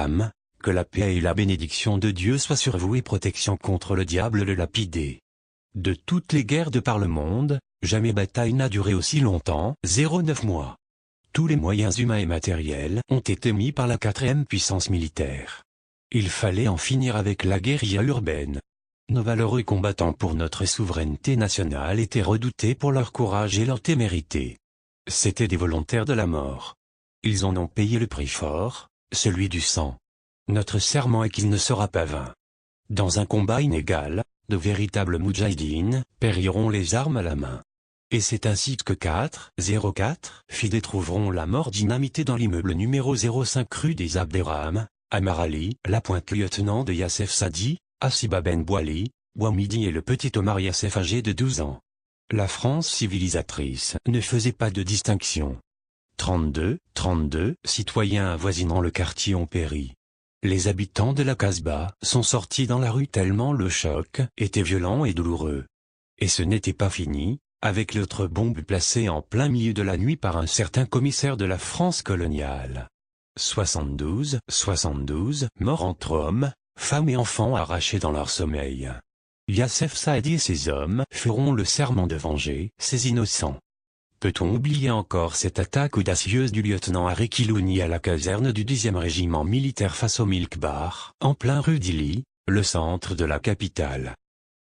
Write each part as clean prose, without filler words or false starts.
Abraham, que la paix et la bénédiction de Dieu soient sur vous et protection contre le diable le lapidé. De toutes les guerres de par le monde, jamais bataille n'a duré aussi longtemps, 09 mois. Tous les moyens humains et matériels ont été mis par la quatrième puissance militaire. Il fallait en finir avec la guérilla urbaine. Nos valeureux combattants pour notre souveraineté nationale étaient redoutés pour leur courage et leur témérité. C'étaient des volontaires de la mort. Ils en ont payé le prix fort, celui du sang. Notre serment est qu'il ne sera pas vain. Dans un combat inégal, de véritables moudjahidines périront les armes à la main. Et c'est ainsi que 404 fidèles trouveront la mort dynamitée dans l'immeuble numéro 05 rue des Abderrahman, à Marali, la pointe lieutenant de Yassef Sadi, Assiba Ben Bouali, Bouamidi et le petit Omar Yassef âgé de 12 ans. La France civilisatrice ne faisait pas de distinction. 32 citoyens avoisinant le quartier ont péri. Les habitants de la Casbah sont sortis dans la rue tellement le choc était violent et douloureux. Et ce n'était pas fini, avec l'autre bombe placée en plein milieu de la nuit par un certain commissaire de la France coloniale. 72 morts entre hommes, femmes et enfants arrachés dans leur sommeil. Yassef Saadi et ses hommes feront le serment de venger ces innocents. Peut-on oublier encore cette attaque audacieuse du lieutenant Harry Kilouni à la caserne du 10e régiment militaire face au Milk Bar, en plein rue d'Illy, le centre de la capitale.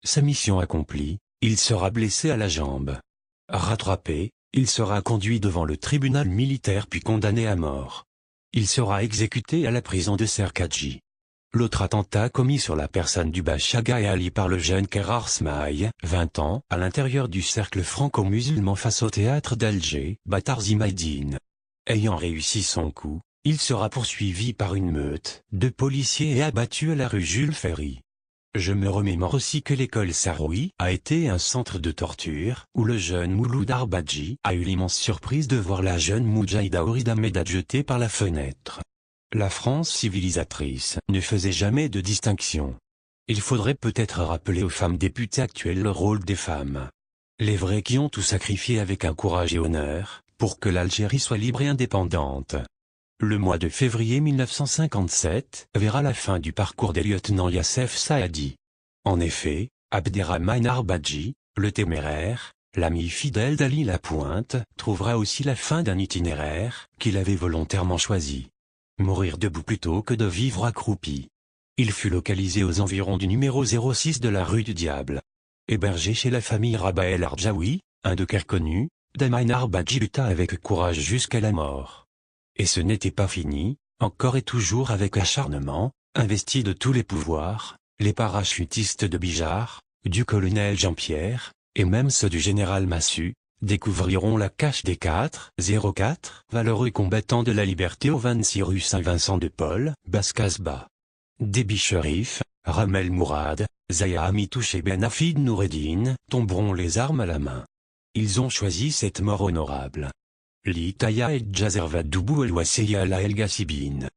Sa mission accomplie, il sera blessé à la jambe. Rattrapé, il sera conduit devant le tribunal militaire puis condamné à mort. Il sera exécuté à la prison de Serkadji. L'autre attentat commis sur la personne du Bachaga et Ali par le jeune Kerar Smaï, 20 ans, à l'intérieur du cercle franco-musulman face au théâtre d'Alger, Batarzi Maïdine. Ayant réussi son coup, il sera poursuivi par une meute de policiers et abattu à la rue Jules Ferry. Je me remémore aussi que l'école Saroui a été un centre de torture, où le jeune Mouloud Arbadji a eu l'immense surprise de voir la jeune Moudjahida Ourida Medad jetée par la fenêtre. La France civilisatrice ne faisait jamais de distinction. Il faudrait peut-être rappeler aux femmes députées actuelles le rôle des femmes. Les vraies qui ont tout sacrifié avec un courage et honneur, pour que l'Algérie soit libre et indépendante. Le mois de février 1957 verra la fin du parcours des lieutenants Yassef Saadi. En effet, Abderrahman Arbadji, le téméraire, l'ami fidèle d'Ali Lapointe, trouvera aussi la fin d'un itinéraire qu'il avait volontairement choisi. Mourir debout plutôt que de vivre accroupi. Il fut localisé aux environs du numéro 06 de la rue du Diable. Hébergé chez la famille Rabah El Arjaoui, un docker connu, Daman Arbadji lutta avec courage jusqu'à la mort. Et ce n'était pas fini, encore et toujours avec acharnement, investi de tous les pouvoirs, les parachutistes de Bijar, du colonel Jean-Pierre, et même ceux du général Massu, découvriront la cache des 404 valeureux combattants de la liberté au 26 rue Saint-Vincent-de-Paul, Basse-Casbah. Déby Cherif, Ramel Mourad, Zaya Amitouche et Ben Hafid Noureddin tomberont les armes à la main. Ils ont choisi cette mort honorable. Litaya et Djazervat Doubou El Wasseya La El Gassibine.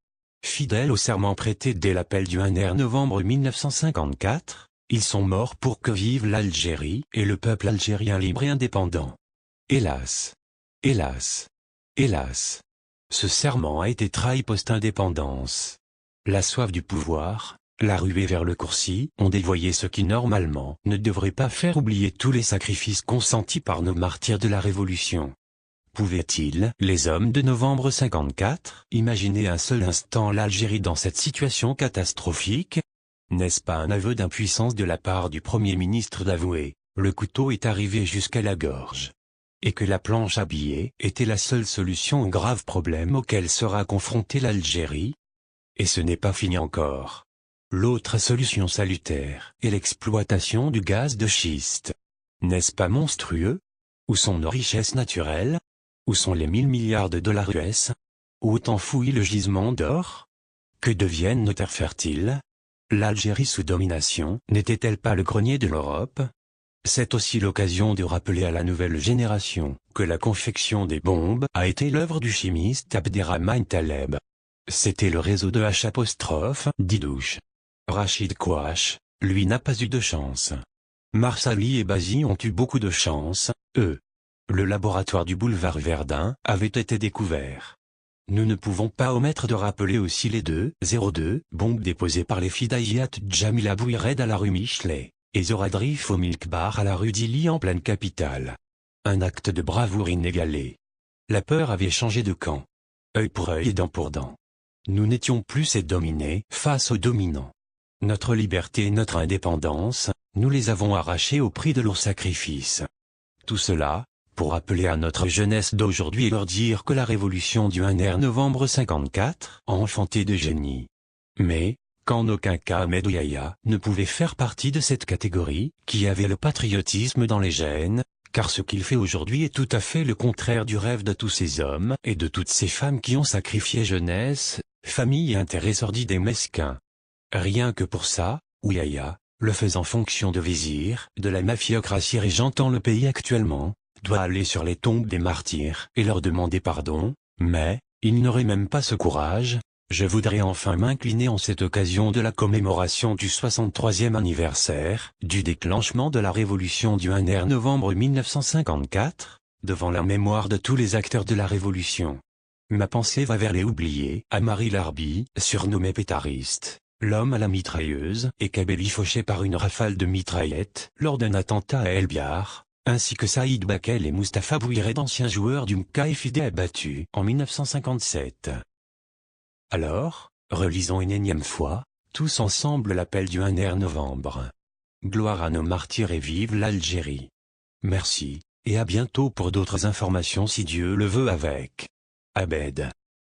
Fidèles au serment prêté dès l'appel du 1er novembre 1954, ils sont morts pour que vive l'Algérie et le peuple algérien libre et indépendant. Hélas! Hélas! Hélas! Ce serment a été trahi post-indépendance. La soif du pouvoir, la ruée vers le Coursi ont dévoyé ce qui normalement ne devrait pas faire oublier tous les sacrifices consentis par nos martyrs de la Révolution. Pouvaient-ils, les hommes de novembre 54, imaginer un seul instant l'Algérie dans cette situation catastrophique? N'est-ce pas un aveu d'impuissance de la part du Premier ministre d'avouer, le couteau est arrivé jusqu'à la gorge? Et que la planche à billets était la seule solution au grave problème auquel sera confrontée l'Algérie? Et ce n'est pas fini encore. L'autre solution salutaire est l'exploitation du gaz de schiste. N'est-ce pas monstrueux? Où sont nos richesses naturelles? Où sont les 1000 milliards de dollars US? Où est enfoui le gisement d'or? Que deviennent nos terres fertiles? L'Algérie sous domination n'était-elle pas le grenier de l'Europe? C'est aussi l'occasion de rappeler à la nouvelle génération que la confection des bombes a été l'œuvre du chimiste Abderrahman Taleb. C'était le réseau de H' Didouche. Rachid Kouache, lui n'a pas eu de chance. Marsali et Bazi ont eu beaucoup de chance, eux. Le laboratoire du boulevard Verdun avait été découvert. Nous ne pouvons pas omettre de rappeler aussi les 202 bombes déposées par les Fidayat Jamil Abouired à la rue Michelet, et Zoradrif au Milk Bar à la rue Dili en pleine capitale. Un acte de bravoure inégalé. La peur avait changé de camp. Œil pour œil et dent pour dent. Nous n'étions plus ces dominés face aux dominants. Notre liberté et notre indépendance, nous les avons arrachées au prix de lourds sacrifices. Tout cela, pour appeler à notre jeunesse d'aujourd'hui et leur dire que la révolution du 1er novembre 54 a enchanté de génie. Mais, qu'en aucun cas Ahmed Yahya ne pouvait faire partie de cette catégorie, qui avait le patriotisme dans les gènes, car ce qu'il fait aujourd'hui est tout à fait le contraire du rêve de tous ces hommes et de toutes ces femmes qui ont sacrifié jeunesse, famille et intérêts sordides et mesquins. Rien que pour ça, Yahya, le faisant fonction de vizir, de la mafiocratie régentant le pays actuellement, doit aller sur les tombes des martyrs et leur demander pardon, mais, il n'aurait même pas ce courage. Je voudrais enfin m'incliner en cette occasion de la commémoration du 63e anniversaire du déclenchement de la révolution du 1er novembre 1954, devant la mémoire de tous les acteurs de la révolution. Ma pensée va vers les oubliés, Amari Larbi, surnommé pétariste, l'homme à la mitrailleuse, et Kabeli fauché par une rafale de mitraillettes lors d'un attentat à El Biar, ainsi que Saïd Bakel et Mustapha Bouired, anciens joueurs du MKFID abattus en 1957. Alors, relisons une énième fois, tous ensemble l'appel du 1er novembre. Gloire à nos martyrs et vive l'Algérie. Merci, et à bientôt pour d'autres informations si Dieu le veut avec Abed.